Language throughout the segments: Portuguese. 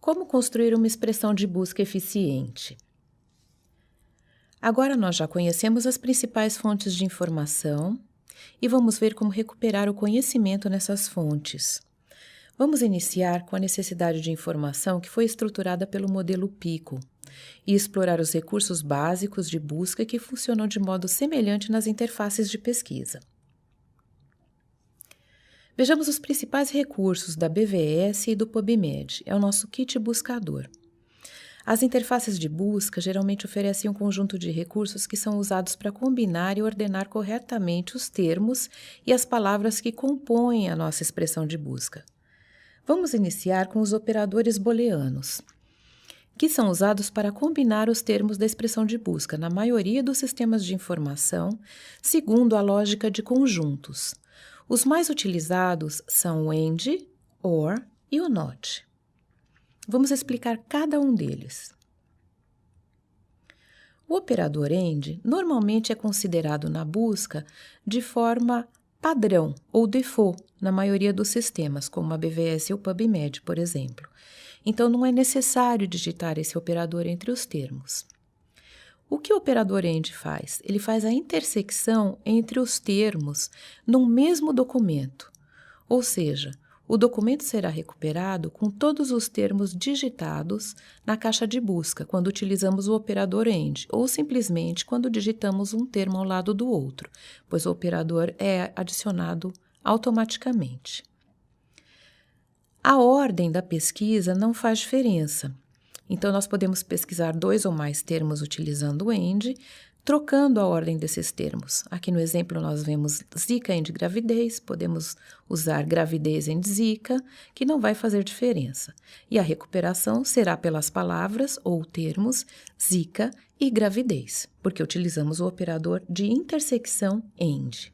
Como construir uma expressão de busca eficiente? Agora nós já conhecemos as principais fontes de informação e vamos ver como recuperar o conhecimento nessas fontes. Vamos iniciar com a necessidade de informação que foi estruturada pelo modelo PICO e explorar os recursos básicos de busca que funcionam de modo semelhante nas interfaces de pesquisa. Vejamos os principais recursos da BVS e do PubMed, é o nosso kit buscador. As interfaces de busca geralmente oferecem um conjunto de recursos que são usados para combinar e ordenar corretamente os termos e as palavras que compõem a nossa expressão de busca. Vamos iniciar com os operadores booleanos, que são usados para combinar os termos da expressão de busca na maioria dos sistemas de informação, segundo a lógica de conjuntos. Os mais utilizados são o AND, OR e o NOT. Vamos explicar cada um deles. O operador AND normalmente é considerado na busca de forma padrão ou default na maioria dos sistemas, como a BVS ou o PubMed, por exemplo. Então, não é necessário digitar esse operador entre os termos. O que o operador AND faz? Ele faz a intersecção entre os termos num mesmo documento, ou seja, o documento será recuperado com todos os termos digitados na caixa de busca quando utilizamos o operador AND, ou simplesmente quando digitamos um termo ao lado do outro, pois o operador é adicionado automaticamente. A ordem da pesquisa não faz diferença. Então, nós podemos pesquisar 2 ou mais termos utilizando o AND, trocando a ordem desses termos. Aqui no exemplo nós vemos Zika and gravidez, podemos usar gravidez and Zika, que não vai fazer diferença. E a recuperação será pelas palavras ou termos Zika e gravidez, porque utilizamos o operador de intersecção AND.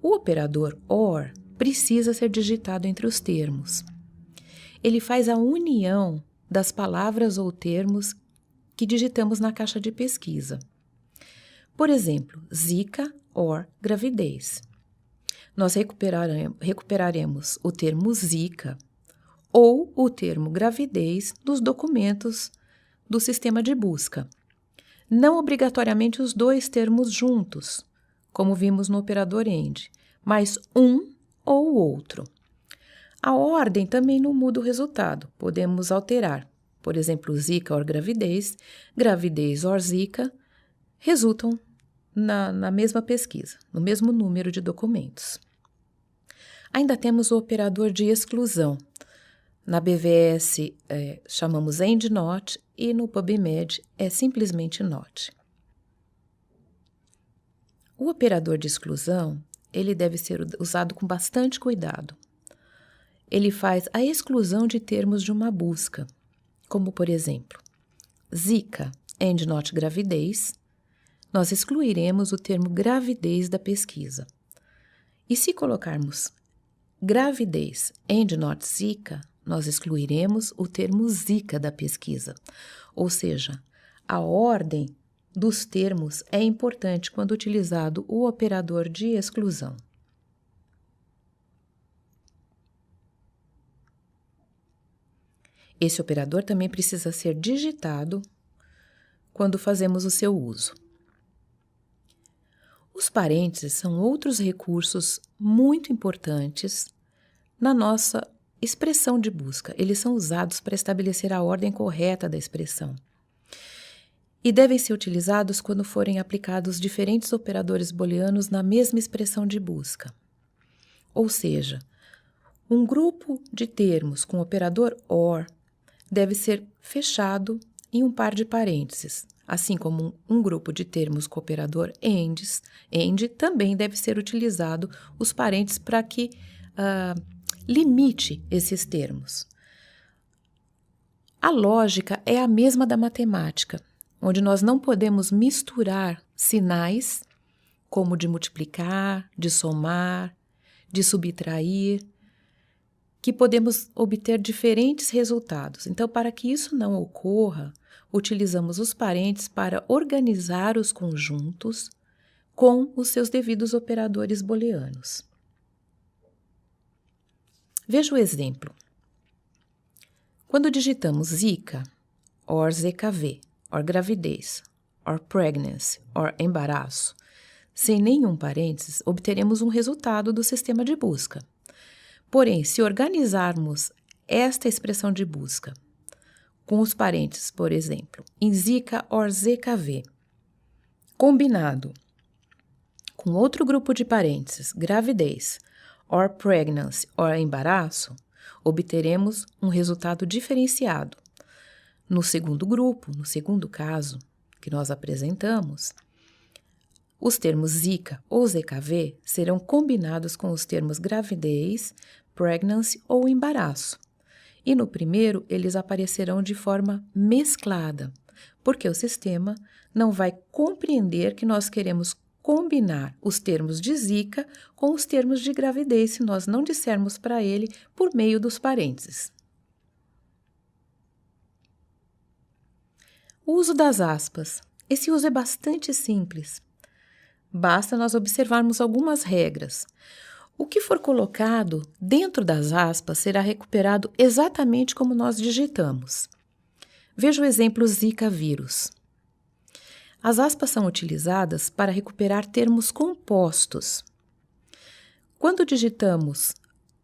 O operador OR precisa ser digitado entre os termos. Ele faz a união das palavras ou termos que digitamos na caixa de pesquisa. Por exemplo, Zika or gravidez. Nós recuperaremos o termo Zika ou o termo gravidez dos documentos do sistema de busca. Não obrigatoriamente os 2 termos juntos, como vimos no operador AND, mas um ou o outro. A ordem também não muda o resultado, podemos alterar. Por exemplo, Zika or gravidez, gravidez or Zika, resultam na mesma pesquisa, no mesmo número de documentos. Ainda temos o operador de exclusão. Na BVS chamamos AND NOT e no PubMed é simplesmente NOT. O operador de exclusão, ele deve ser usado com bastante cuidado. Ele faz a exclusão de termos de uma busca, como por exemplo, Zika and not gravidez, nós excluiremos o termo gravidez da pesquisa. E se colocarmos gravidez and not Zika, nós excluiremos o termo Zika da pesquisa. Ou seja, a ordem dos termos é importante quando utilizado o operador de exclusão. Esse operador também precisa ser digitado quando fazemos o seu uso. Os parênteses são outros recursos muito importantes na nossa expressão de busca. Eles são usados para estabelecer a ordem correta da expressão. E devem ser utilizados quando forem aplicados diferentes operadores booleanos na mesma expressão de busca. Ou seja, um grupo de termos com operador OR deve ser fechado em um par de parênteses, assim como um grupo de termos com operador AND também deve ser utilizado os parênteses para que limite esses termos. A lógica é a mesma da matemática, onde nós não podemos misturar sinais como de multiplicar, de somar, de subtrair, que podemos obter diferentes resultados. Então, para que isso não ocorra, utilizamos os parênteses para organizar os conjuntos com os seus devidos operadores booleanos. Veja o exemplo. Quando digitamos Zika, or ZKV, or gravidez, or pregnancy, or embaraço, sem nenhum parênteses, obteremos um resultado do sistema de busca. Porém, se organizarmos esta expressão de busca com os parênteses, por exemplo, em Zika or ZKV, combinado com outro grupo de parênteses, gravidez, or pregnancy, or embaraço, obteremos um resultado diferenciado. No segundo grupo, no segundo caso que nós apresentamos, os termos Zika ou ZKV serão combinados com os termos gravidez, pregnancy ou embaraço. E no primeiro, eles aparecerão de forma mesclada, porque o sistema não vai compreender que nós queremos combinar os termos de Zika com os termos de gravidez se nós não dissermos para ele por meio dos parênteses. O uso das aspas. Esse uso é bastante simples. Basta nós observarmos algumas regras. O que for colocado dentro das aspas será recuperado exatamente como nós digitamos. Veja o exemplo Zika vírus. As aspas são utilizadas para recuperar termos compostos. Quando digitamos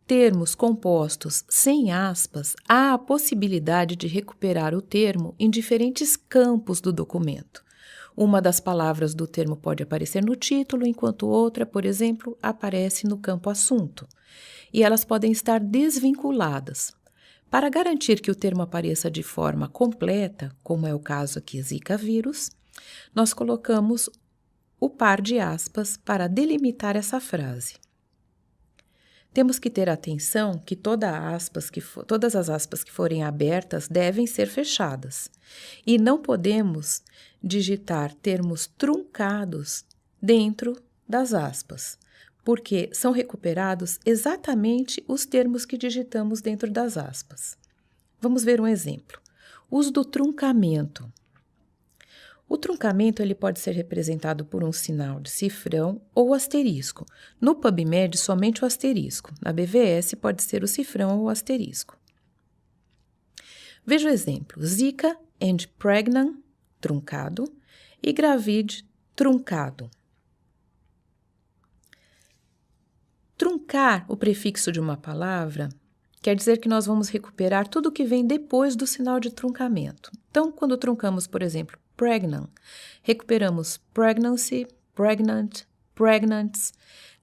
termos compostos sem aspas, há a possibilidade de recuperar o termo em diferentes campos do documento. Uma das palavras do termo pode aparecer no título, enquanto outra, por exemplo, aparece no campo assunto. E elas podem estar desvinculadas. Para garantir que o termo apareça de forma completa, como é o caso aqui Zika vírus, nós colocamos o par de aspas para delimitar essa frase. Temos que ter atenção que todas as aspas que forem abertas devem ser fechadas. E não podemos digitar termos truncados dentro das aspas, porque são recuperados exatamente os termos que digitamos dentro das aspas. Vamos ver um exemplo. Uso do truncamento. O truncamento ele pode ser representado por um sinal de cifrão ou asterisco. No PubMed, somente o asterisco. Na BVS, pode ser o cifrão ou o asterisco. Veja o exemplo. Zika and pregnant, truncado, e gravid, truncado. Truncar o prefixo de uma palavra quer dizer que nós vamos recuperar tudo o que vem depois do sinal de truncamento. Então, quando truncamos, por exemplo, pregnant, recuperamos pregnancy, pregnant, pregnants.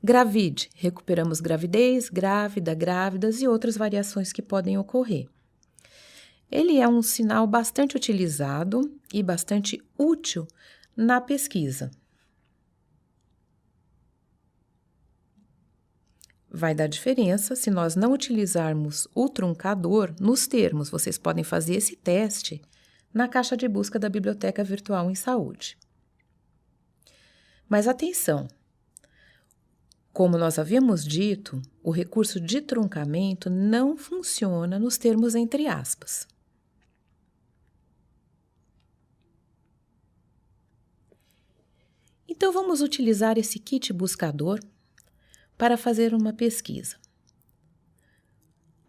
Gravid, recuperamos gravidez, grávida, grávidas e outras variações que podem ocorrer. Ele é um sinal bastante utilizado e bastante útil na pesquisa. Vai dar diferença se nós não utilizarmos o truncador nos termos. Vocês podem fazer esse teste na caixa de busca da Biblioteca Virtual em Saúde. Mas atenção! Como nós havíamos dito, o recurso de truncamento não funciona nos termos entre aspas. Então, vamos utilizar esse kit buscador para fazer uma pesquisa.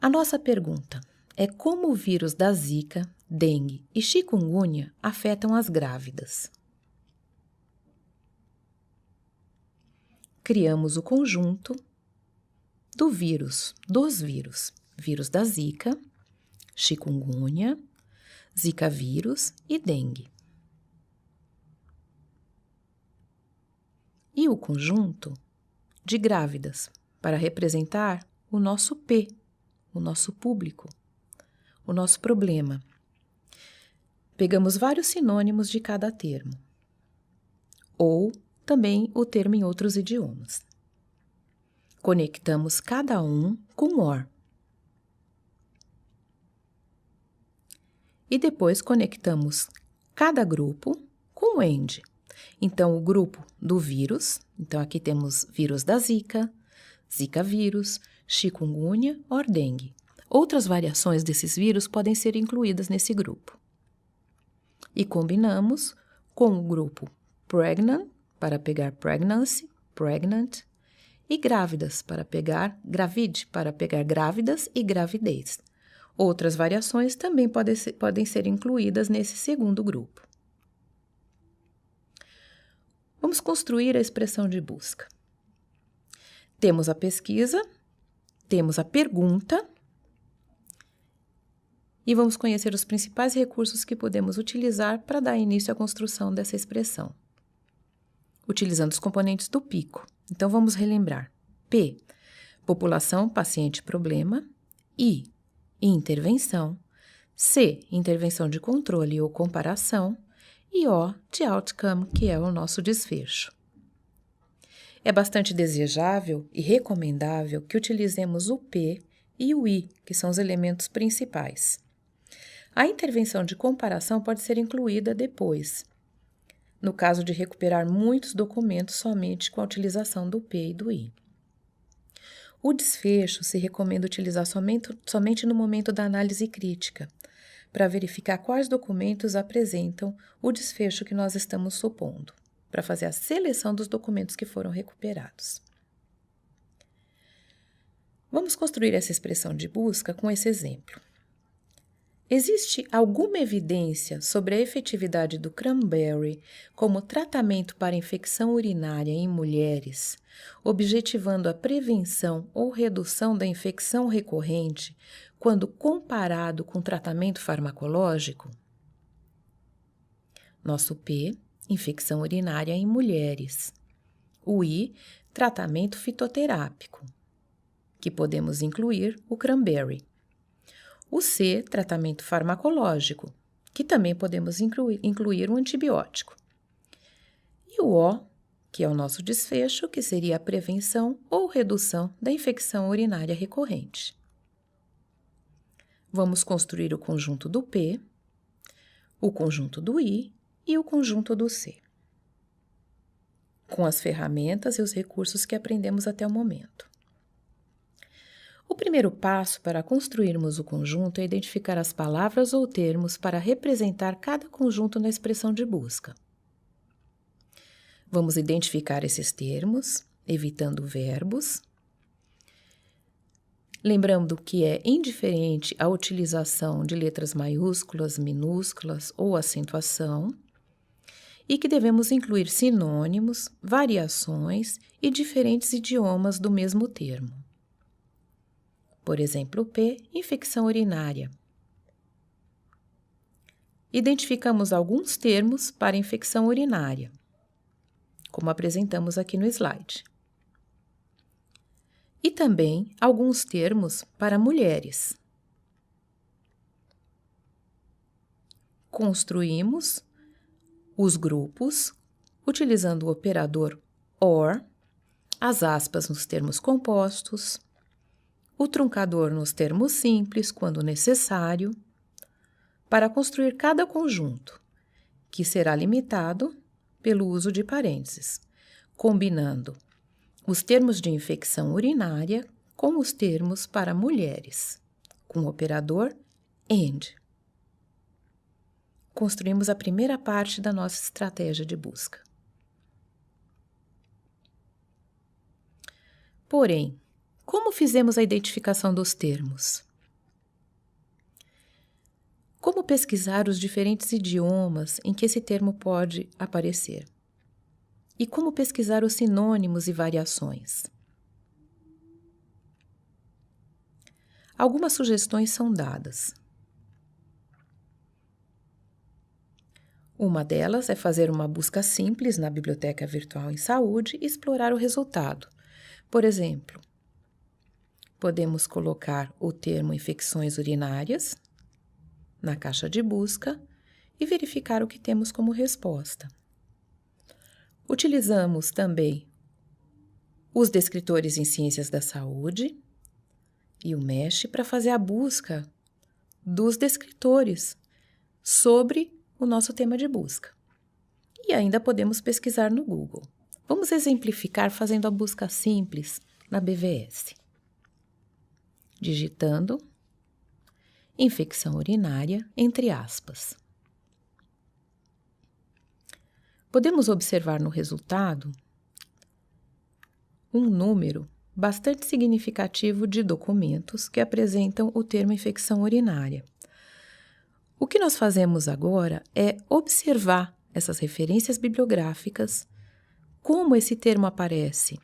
A nossa pergunta é como o vírus da Zika, dengue e chikungunya afetam as grávidas. Criamos o conjunto dos vírus da Zika, chikungunya, Zika vírus e dengue. E o conjunto de grávidas, para representar o nosso P, o nosso público, o nosso problema. Pegamos vários sinônimos de cada termo, ou também o termo em outros idiomas. Conectamos cada um com OR. E depois conectamos cada grupo com AND. Então, o grupo do vírus, então aqui temos vírus da Zika, Zika vírus, chikungunya ou dengue. Outras variações desses vírus podem ser incluídas nesse grupo. E combinamos com o grupo pregnant, para pegar pregnancy, pregnant, e grávidas, para pegar gravid, para pegar grávidas e gravidez. Outras variações também podem ser incluídas nesse segundo grupo. Vamos construir a expressão de busca. Temos a pesquisa, temos a pergunta e vamos conhecer os principais recursos que podemos utilizar para dar início à construção dessa expressão, utilizando os componentes do PICO. Então, vamos relembrar. P, população, paciente, problema. I, intervenção. C, intervenção de controle ou comparação. E O, de outcome, que é o nosso desfecho. É bastante desejável e recomendável que utilizemos o P e o I, que são os elementos principais. A intervenção de comparação pode ser incluída depois, no caso de recuperar muitos documentos somente com a utilização do P e do I. O desfecho se recomenda utilizar somente no momento da análise crítica, para verificar quais documentos apresentam o desfecho que nós estamos supondo, para fazer a seleção dos documentos que foram recuperados. Vamos construir essa expressão de busca com esse exemplo. Existe alguma evidência sobre a efetividade do cranberry como tratamento para infecção urinária em mulheres, objetivando a prevenção ou redução da infecção recorrente quando comparado com tratamento farmacológico? Nosso P, infecção urinária em mulheres. O I, tratamento fitoterápico, que podemos incluir o cranberry. O C, tratamento farmacológico, que também podemos incluir um antibiótico. E o O, que é o nosso desfecho, que seria a prevenção ou redução da infecção urinária recorrente. Vamos construir o conjunto do P, o conjunto do I e o conjunto do C, com as ferramentas e os recursos que aprendemos até o momento. O primeiro passo para construirmos o conjunto é identificar as palavras ou termos para representar cada conjunto na expressão de busca. Vamos identificar esses termos, evitando verbos. Lembrando que é indiferente a utilização de letras maiúsculas, minúsculas ou acentuação, e que devemos incluir sinônimos, variações e diferentes idiomas do mesmo termo. Por exemplo, P, infecção urinária. Identificamos alguns termos para infecção urinária, como apresentamos aqui no slide. E também alguns termos para mulheres. Construímos os grupos utilizando o operador OR, as aspas nos termos compostos, o truncador nos termos simples, quando necessário, para construir cada conjunto, que será limitado pelo uso de parênteses, combinando os termos de infecção urinária com os termos para mulheres, com o operador AND. Construímos a primeira parte da nossa estratégia de busca. Porém, como fizemos a identificação dos termos? Como pesquisar os diferentes idiomas em que esse termo pode aparecer? E como pesquisar os sinônimos e variações? Algumas sugestões são dadas. Uma delas é fazer uma busca simples na Biblioteca Virtual em Saúde e explorar o resultado. Por exemplo, podemos colocar o termo infecções urinárias na caixa de busca e verificar o que temos como resposta. Utilizamos também os descritores em ciências da saúde e o MESH para fazer a busca dos descritores sobre o nosso tema de busca. E ainda podemos pesquisar no Google. Vamos exemplificar fazendo a busca simples na BVS. Digitando infecção urinária, entre aspas. Podemos observar no resultado um número bastante significativo de documentos que apresentam o termo infecção urinária. O que nós fazemos agora é observar essas referências bibliográficas, como esse termo aparece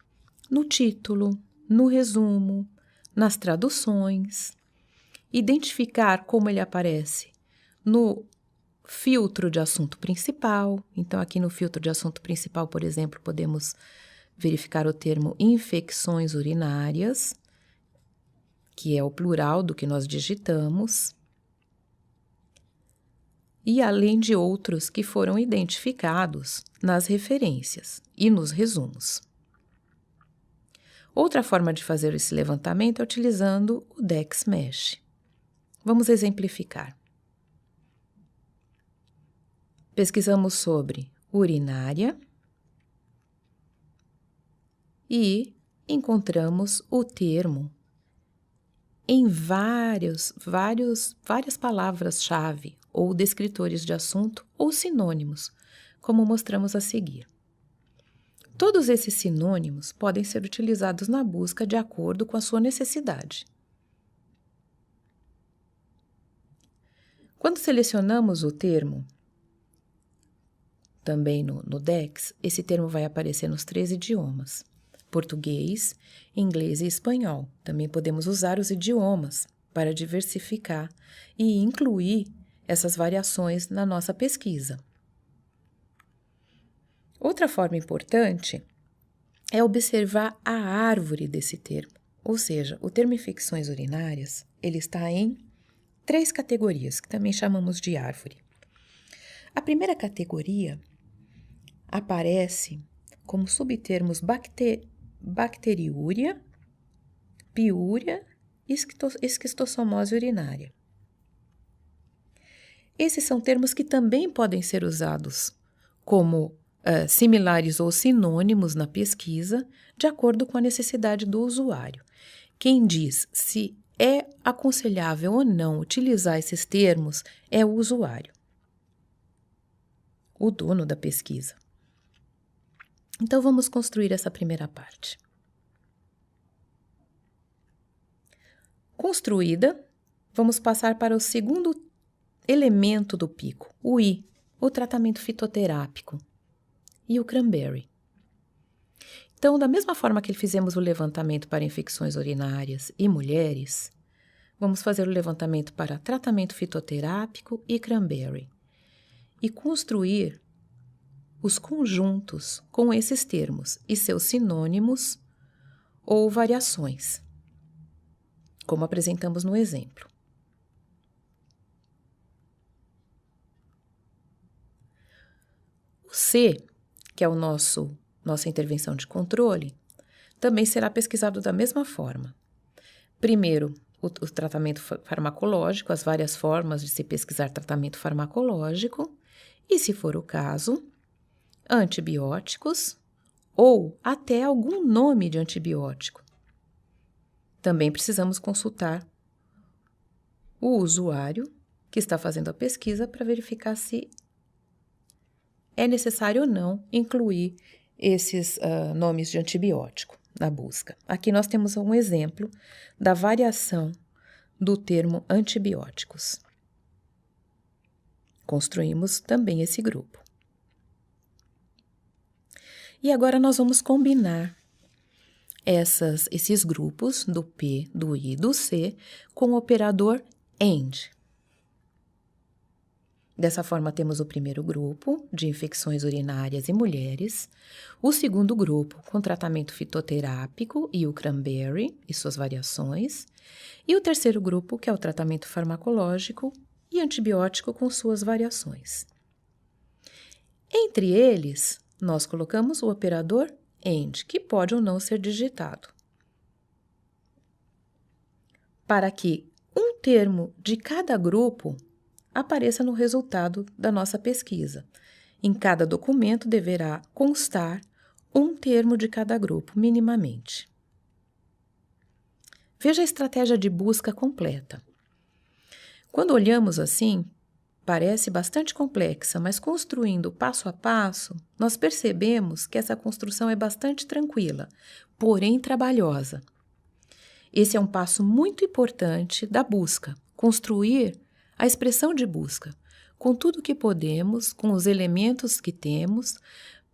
no título, no resumo, nas traduções, identificar como ele aparece no filtro de assunto principal. Então, aqui no filtro de assunto principal, por exemplo, podemos verificar o termo infecções urinárias, que é o plural do que nós digitamos, e além de outros que foram identificados nas referências e nos resumos. Outra forma de fazer esse levantamento é utilizando o DexMesh. Vamos exemplificar. Pesquisamos sobre urinária e encontramos o termo em várias palavras-chave ou descritores de assunto ou sinônimos, como mostramos a seguir. Todos esses sinônimos podem ser utilizados na busca de acordo com a sua necessidade. Quando selecionamos o termo, também no Dex, esse termo vai aparecer nos 3 idiomas: português, inglês e espanhol. Também podemos usar os idiomas para diversificar e incluir essas variações na nossa pesquisa. Outra forma importante é observar a árvore desse termo, ou seja, o termo infecções urinárias, ele está em 3 categorias, que também chamamos de árvore. A primeira categoria aparece como subtermos bacteriúria, piúria e esquistossomose urinária. Esses são termos que também podem ser usados como similares ou sinônimos na pesquisa, de acordo com a necessidade do usuário. Quem diz se é aconselhável ou não utilizar esses termos é o usuário, o dono da pesquisa. Então, vamos construir essa primeira parte. Construída, vamos passar para o segundo elemento do pico, o I, o tratamento fitoterápico, e o cranberry. Então, da mesma forma que fizemos o levantamento para infecções urinárias e mulheres, vamos fazer o levantamento para tratamento fitoterápico e cranberry e construir os conjuntos com esses termos e seus sinônimos ou variações, como apresentamos no exemplo. O C, que é o nossa intervenção de controle, também será pesquisado da mesma forma. Primeiro, o tratamento farmacológico, as várias formas de se pesquisar tratamento farmacológico, e, se for o caso, antibióticos ou até algum nome de antibiótico. Também precisamos consultar o usuário que está fazendo a pesquisa para verificar se é necessário ou não incluir esses nomes de antibiótico na busca. Aqui nós temos um exemplo da variação do termo antibióticos. Construímos também esse grupo. E agora nós vamos combinar esses grupos do P, do I e do C com o operador AND. Dessa forma, temos o primeiro grupo, de infecções urinárias e mulheres, o segundo grupo, com tratamento fitoterápico e o cranberry e suas variações, e o terceiro grupo, que é o tratamento farmacológico e antibiótico com suas variações. Entre eles, nós colocamos o operador AND, que pode ou não ser digitado, para que um termo de cada grupo apareça no resultado da nossa pesquisa. Em cada documento deverá constar um termo de cada grupo, minimamente. Veja a estratégia de busca completa. Quando olhamos assim, parece bastante complexa, mas construindo passo a passo, nós percebemos que essa construção é bastante tranquila, porém trabalhosa. Esse é um passo muito importante da busca, construir a expressão de busca, com tudo o que podemos, com os elementos que temos,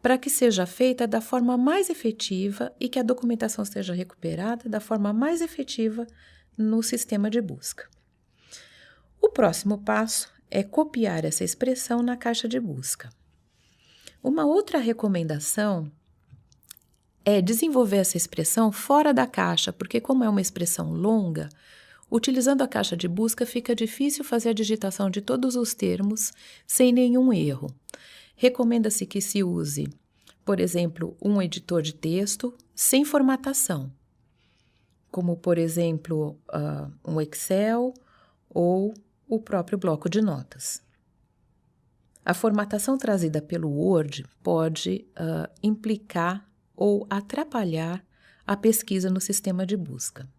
para que seja feita da forma mais efetiva e que a documentação seja recuperada da forma mais efetiva no sistema de busca. O próximo passo é copiar essa expressão na caixa de busca. Uma outra recomendação é desenvolver essa expressão fora da caixa, porque como é uma expressão longa, utilizando a caixa de busca fica difícil fazer a digitação de todos os termos sem nenhum erro. Recomenda-se que se use, por exemplo, um editor de texto sem formatação, como, por exemplo, um Excel ou o próprio bloco de notas. A formatação trazida pelo Word pode implicar ou atrapalhar a pesquisa no sistema de busca,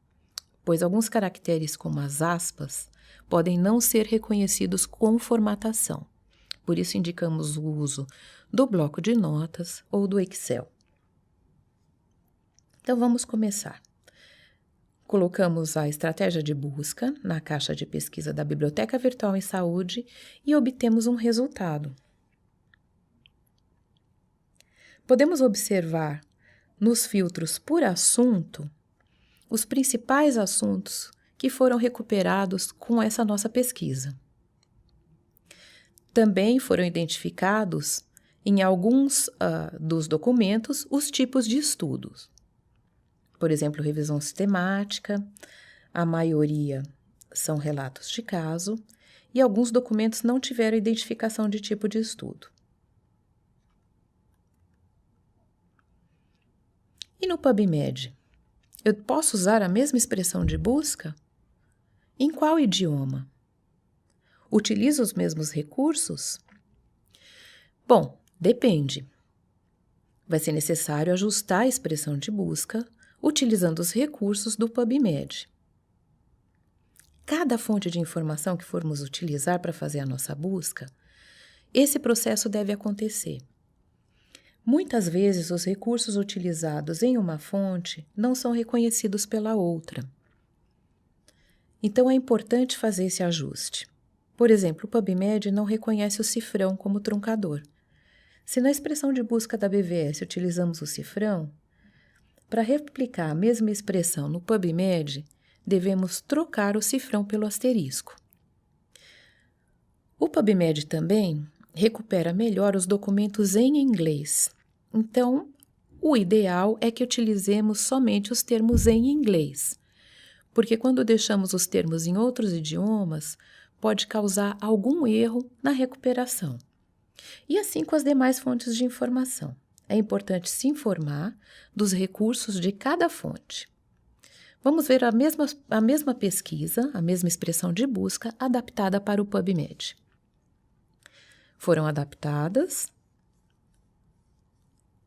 pois alguns caracteres, como as aspas, podem não ser reconhecidos com formatação. Por isso, indicamos o uso do bloco de notas ou do Excel. Então, vamos começar. Colocamos a estratégia de busca na caixa de pesquisa da Biblioteca Virtual em Saúde e obtemos um resultado. Podemos observar nos filtros por assunto os principais assuntos que foram recuperados com essa nossa pesquisa. Também foram identificados em alguns dos documentos os tipos de estudos. Por exemplo, revisão sistemática, a maioria são relatos de caso e alguns documentos não tiveram identificação de tipo de estudo. E no PubMed, eu posso usar a mesma expressão de busca? Em qual idioma? Utilizo os mesmos recursos? Bom, depende. Vai ser necessário ajustar a expressão de busca utilizando os recursos do PubMed. Cada fonte de informação que formos utilizar para fazer a nossa busca, esse processo deve acontecer. Muitas vezes, os recursos utilizados em uma fonte não são reconhecidos pela outra. Então, é importante fazer esse ajuste. Por exemplo, o PubMed não reconhece o cifrão como truncador. Se na expressão de busca da BVS utilizamos o cifrão, para replicar a mesma expressão no PubMed, devemos trocar o cifrão pelo asterisco. O PubMed também recupera melhor os documentos em inglês. Então, o ideal é que utilizemos somente os termos em inglês, porque quando deixamos os termos em outros idiomas, pode causar algum erro na recuperação. E assim com as demais fontes de informação. É importante se informar dos recursos de cada fonte. Vamos ver a mesma pesquisa, a mesma expressão de busca adaptada para o PubMed. Foram adaptadas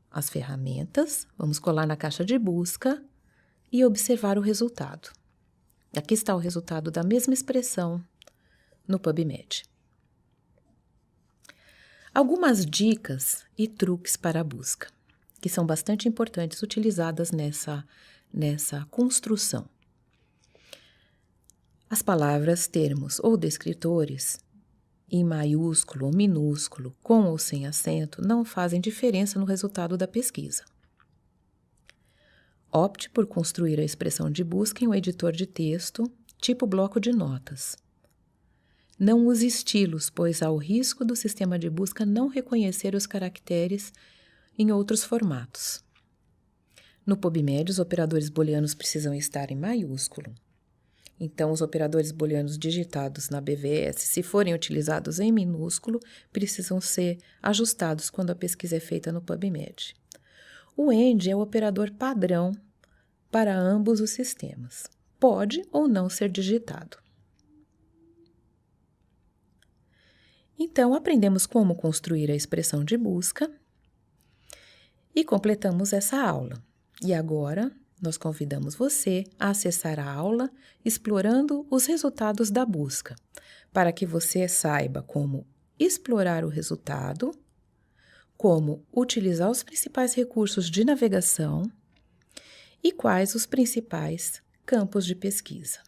as ferramentas, vamos colar na caixa de busca e observar o resultado. Aqui está o resultado da mesma expressão no PubMed. Algumas dicas e truques para a busca, que são bastante importantes utilizadas nessa construção. As palavras, termos ou descritores, em maiúsculo ou minúsculo, com ou sem acento, não fazem diferença no resultado da pesquisa. Opte por construir a expressão de busca em um editor de texto, tipo bloco de notas. Não use estilos, pois há o risco do sistema de busca não reconhecer os caracteres em outros formatos. No PubMed, os operadores booleanos precisam estar em maiúsculo. Então, os operadores booleanos digitados na BVS, se forem utilizados em minúsculo, precisam ser ajustados quando a pesquisa é feita no PubMed. O AND é o operador padrão para ambos os sistemas. Pode ou não ser digitado. Então, aprendemos como construir a expressão de busca e completamos essa aula. E agora, nós convidamos você a acessar a aula explorando os resultados da busca, para que você saiba como explorar o resultado, como utilizar os principais recursos de navegação e quais os principais campos de pesquisa.